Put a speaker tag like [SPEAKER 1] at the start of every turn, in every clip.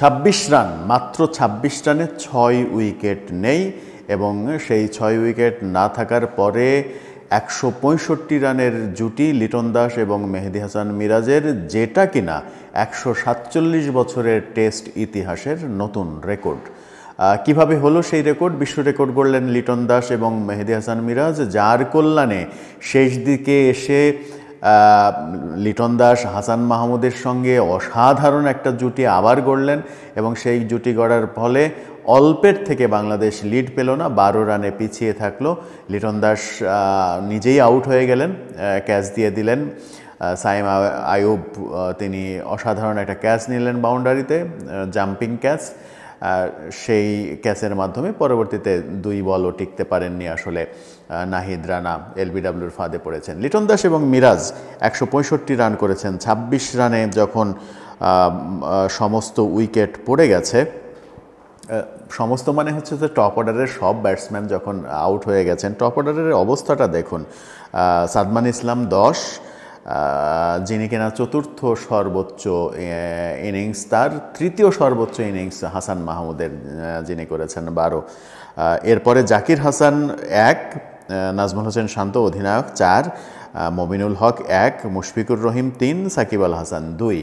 [SPEAKER 1] 26 run, মাত্র 26 রানে 6 wicket নেই এবং সেই 6 উইকেট না থাকার পরে 165 রানের জুটি লিটন দাস এবং মেহেদী হাসান মিরাজের, যেটা কিনা 147 বছরের টেস্ট ইতিহাসের নতুন রেকর্ড। কিভাবে হলো সেই রেকর্ড? বিশ্ব রেকর্ড গড়লেন লিটন দাস এবং মেহেদী হাসান মিরাজ, যার কল্যাণে শেষ দিকে এসে লিটন দাস হাসান মাহমুদের সঙ্গে অসাধারণ একটা জুটি আবার গড়লেন এবং সেই জুটি গড়ার ফলে অল্পের থেকে বাংলাদেশ লিড পেল না, 12 রানে পিছিয়ে থাকলো। লিটন দাস নিজেই আউট হয়ে গেলেন, ক্যাচ দিয়ে দিলেন। সাইম আয়ুব তিনি অসাধারণ একটা ক্যাচ নিলেন বাউন্ডারিতে, জাম্পিং ক্যাচ। সেই ক্যাচের মাধ্যমে পরবর্তীতে 2 বলও টিকতে পারেননি আসলে নাহিদ রানা, এলবিডব্লিউর ফাঁদে পড়েছেন। লিটন দাস এবং মিরাজ 165 রান করেছেন। 26 রানে যখন সমস্ত উইকেট পড়ে গেছে, সমস্ত মানে হচ্ছে যে টপ অর্ডারের সব ব্যাটসম্যান যখন আউট হয়ে গেছেন, টপ অর্ডারের অবস্থাটা দেখুন। সাদমান ইসলাম 10, যিনি কিনা চতুর্থ সর্বোচ্চ ইনিংস, তার তৃতীয় সর্বোচ্চ ইনিংস হাসান মাহমুদের যিনি করেছেন 12। এরপরে জাকির হাসান 1, নাজমুল হোসেন শান্ত অধিনায়ক 4, মমিনুল হক 1, মুশফিকুর রহিম 3, সাকিব আল হাসান 2।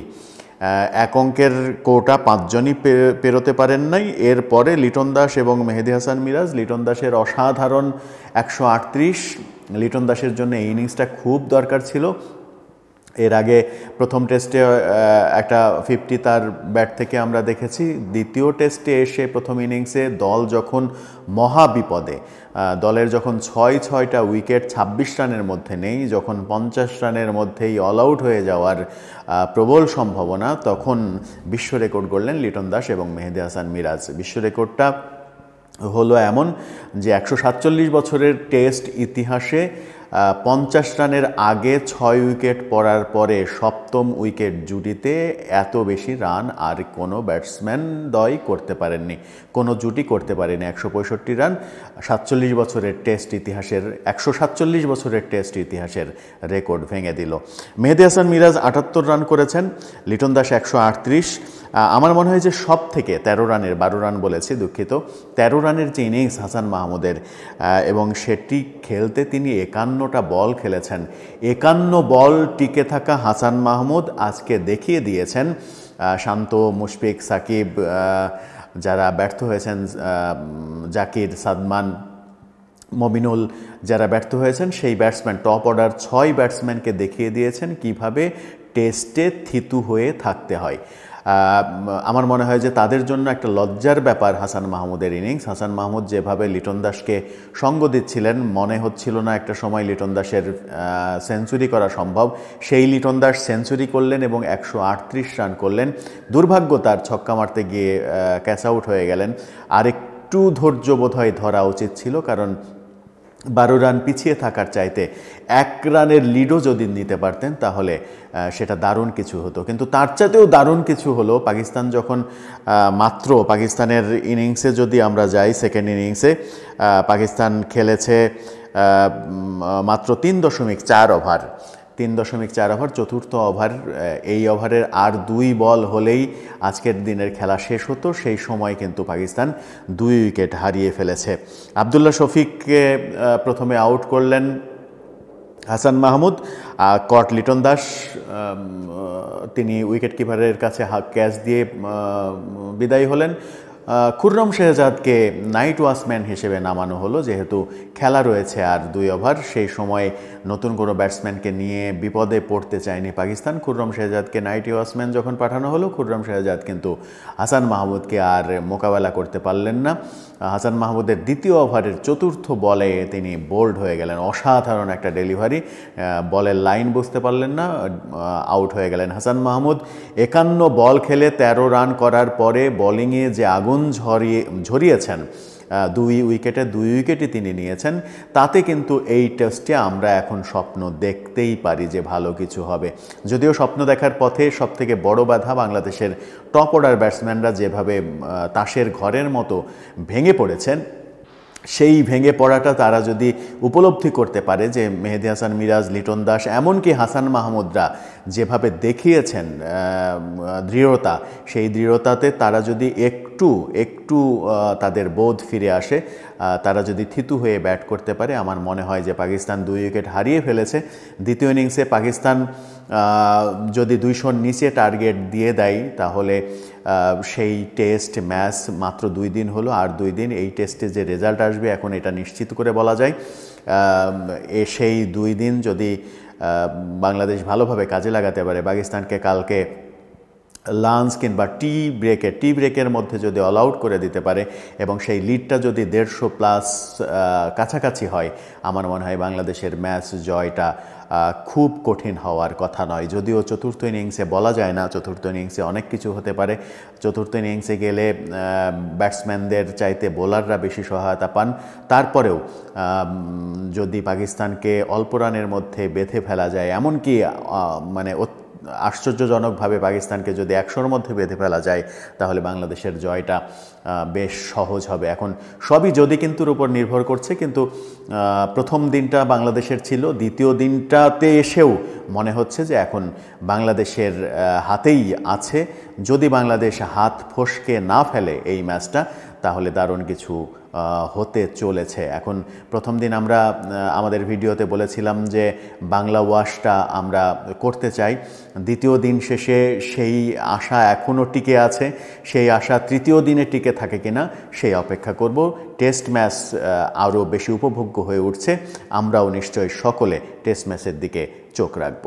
[SPEAKER 1] 1 অঙ্কের কোটা 5 জনই পেরোতে পারেন নাই। এরপরে লিটন দাস এবং মেহেদী হাসান মিরাজ। লিটন দাসের অসাধারণ 138, লিটন দাসের জন্য এই ইনিংসটা খুব দরকার ছিল। এর আগে প্রথম টেস্টে একটা 50 তার ব্যাট থেকে আমরা দেখেছি। দ্বিতীয় টেস্টে এসে প্রথম ইনিংসে দল যখন মহা বিপদে, দলের যখন 6টা উইকেট 26 রানের মধ্যে নেই, যখন 50 রানের মধ্যেই অল আউট হয়ে যাওয়ার প্রবল সম্ভাবনা, তখন বিশ্ব রেকর্ড গড়লেন লিটন দাস এবং মেহেদী হাসান মিরাজ। বিশ্ব রেকর্ডটা হলো এমন যে 147 বছরের টেস্ট ইতিহাসে 50 রানের আগে 6 উইকেট পড়ার পরে 7ম উইকেট জুটিতে এত বেশি রান আর কোনো ব্যাটসম্যান দয় করতে পারেননি, কোনো জুটি করতে পারেনি। 165 রান 147 বছরের টেস্ট ইতিহাসের রেকর্ড ভেঙে দিল। মেহেদী হাসান মিরাজ 78 রান করেছেন, লিটন দাস 138। আমার মনে হয় যে সব থেকে 13 রানের, 12 রান বলেছি, দুঃখিত, 13 রানের যে ইনিংস হাসান মাহমুদের, এবং সেটি খেলতে তিনি 51টা বল খেলেছেন। 51 বল টিকে থাকা হাসান মাহমুদ আজকে দেখিয়ে দিয়েছেন শান্ত, মুশফিক, সাকিব যারা ব্যর্থ হয়েছেন, জাকির, সাদমান, মমিনুল যারা ব্যর্থ হয়েছেন, সেই ব্যাটসম্যান, টপ অর্ডার 6 ব্যাটসম্যানকে দেখিয়ে দিয়েছেন কিভাবে টেস্টে থিতু হয়ে থাকতে হয়। আমার মনে হয় যে তাদের জন্য একটা লজ্জার ব্যাপার হাসান মাহমুদের ইনিংস। হাসান মাহমুদ যেভাবে লিটন দাসকে সঙ্গ দিচ্ছিলেন, মনে হচ্ছিল না একটা সময় লিটন দাসের সেঞ্চুরি করা সম্ভব। সেই লিটন দাস সেঞ্চুরি করলেন এবং 138 রান করলেন। দুর্ভাগ্য তার, ছক্কা মারতে গিয়ে ক্যাচ আউট হয়ে গেলেন। আরেকটু ধৈর্য বোধহয় ধরা উচিত ছিল, কারণ 12 রান পিছিয়ে থাকার চাইতে 1 রানের লিডও যদি নিতে পারতেন তাহলে সেটা দারুণ কিছু হতো। কিন্তু তার চাইতেও দারুণ কিছু হলো পাকিস্তান যখন মাত্র, পাকিস্তানের ইনিংসে যদি আমরা যাই, সেকেন্ড ইনিংসে পাকিস্তান খেলেছে মাত্র 3.4 ওভার, 3.4 ওভার, চতুর্থ ওভার। এই ওভারের আর 2 বল হলেই আজকের দিনের খেলা শেষ হতো। সেই সময় কিন্তু পাকিস্তান 2 উইকেট হারিয়ে ফেলেছে। আবদুল্লাহ শফিককে প্রথমে আউট করলেন হাসান মাহমুদ। কট লিটন দাস তিনি উইকেট কিপারের কাছে ক্যাচ দিয়ে বিদায় হলেন। খুররম শেহজাদকে নাইট ওয়াচম্যান হিসেবে নামানো হলো, যেহেতু খেলা রয়েছে আর 2 ওভার। সেই সময় নতুন কোনো ব্যাটসম্যানকে নিয়ে বিপদে পড়তে চায়নি পাকিস্তান। খুররম শেহজাদকে নাইট ওয়াচম্যান যখন পাঠানো হলো, খুররম শেহজাদ কিন্তু হাসান মাহমুদকে আর মোকাবেলা করতে পারলেন না। হাসান মাহমুদের দ্বিতীয় ওভারের চতুর্থ বলে তিনি বোল্ড হয়ে গেলেন। অসাধারণ একটা ডেলিভারি, বলের লাইন বুঝতে পারলেন না, আউট হয়ে গেলেন হাসান মাহমুদ। 51 বল খেলে 13 রান করার পরে বোলিংয়ে যে আগুন ঝরিয়েছেন, 2 উইকেটই তিনি নিয়েছেন। তাতে কিন্তু এই টেস্টে আমরা এখন স্বপ্ন দেখতেই পারি যে ভালো কিছু হবে। যদিও স্বপ্ন দেখার পথে সবথেকে বড় বাধা বাংলাদেশের টপ অর্ডার ব্যাটসম্যানরা যেভাবে তাসের ঘরের মতো ভেঙে পড়েছেন, সেই ভেঙে পড়াটা তারা যদি উপলব্ধি করতে পারে যে মেহেদী হাসান মিরাজ, লিটন দাস, এমনকি হাসান মাহমুদরা যেভাবে দেখিয়েছেন দৃঢ়তা, সেই দৃঢ়তাতে তারা যদি একটু একটু তাদের বোধ ফিরে আসে, তারা যদি থিতু হয়ে ব্যাট করতে পারে, আমার মনে হয় যে পাকিস্তান 2 উইকেট হারিয়ে ফেলেছে। দ্বিতীয় ইনিংসে পাকিস্তান যদি 200-র নিচে টার্গেট দিয়ে দেয় তাহলে সেই টেস্ট ম্যাচ মাত্র 2 দিন হলো, আর 2 দিন এই টেস্টে যে রেজাল্ট আসবে এখন এটা নিশ্চিত করে বলা যায়। সেই 2 দিন যদি বাংলাদেশ ভালোভাবে কাজে লাগাতে পারে, পাকিস্তানকে কালকে লাঞ্চ কিংবা টি ব্রেকের মধ্যে যদি অল আউট করে দিতে পারে এবং সেই লিডটা যদি 150+ কাছাকাছি হয়, আমার মনে হয় বাংলাদেশের ম্যাচ জয়টা খুব কঠিন হওয়ার কথা নয়। যদিও চতুর্থ ইনিংসে বলা যায় না, চতুর্থ ইনিংসে অনেক কিছু হতে পারে। চতুর্থ ইনিংসে গেলে ব্যাটসম্যানদের চাইতে বোলাররা বেশি সহায়তা পান। তারপরেও যদি পাকিস্তানকে অল্প রানের মধ্যে বেঁধে ফেলা যায়, এমনকি মানে আশ্চর্যজনকভাবে পাকিস্তানকে যদি 100-র মধ্যে বেঁধে ফেলা যায়, তাহলে বাংলাদেশের জয়টা বেশ সহজ হবে। এখন সবই যদি কিন্তুর উপর নির্ভর করছে, কিন্তু প্রথম দিনটা বাংলাদেশের ছিল, দ্বিতীয় দিনটাতে এসেও মনে হচ্ছে যে এখন বাংলাদেশের হাতেই আছে। যদি বাংলাদেশ হাত ফসকে না ফেলে এই ম্যাচটা, তাহলে দারুণ কিছু হতে চলেছে। এখন প্রথম দিন আমরা আমাদের ভিডিওতে বলেছিলাম যে বাংলা ওয়াশটা আমরা করতে চাই। দ্বিতীয় দিন শেষে সেই আশা এখনও টিকে আছে। সেই আশা তৃতীয় দিনে টিকে থাকে কিনা সেই অপেক্ষা করব। টেস্ট ম্যাচ আরও বেশি উপভোগ্য হয়ে উঠছে। আমরাও নিশ্চয়ই সকলে টেস্ট ম্যাচের দিকে চোখ রাখব।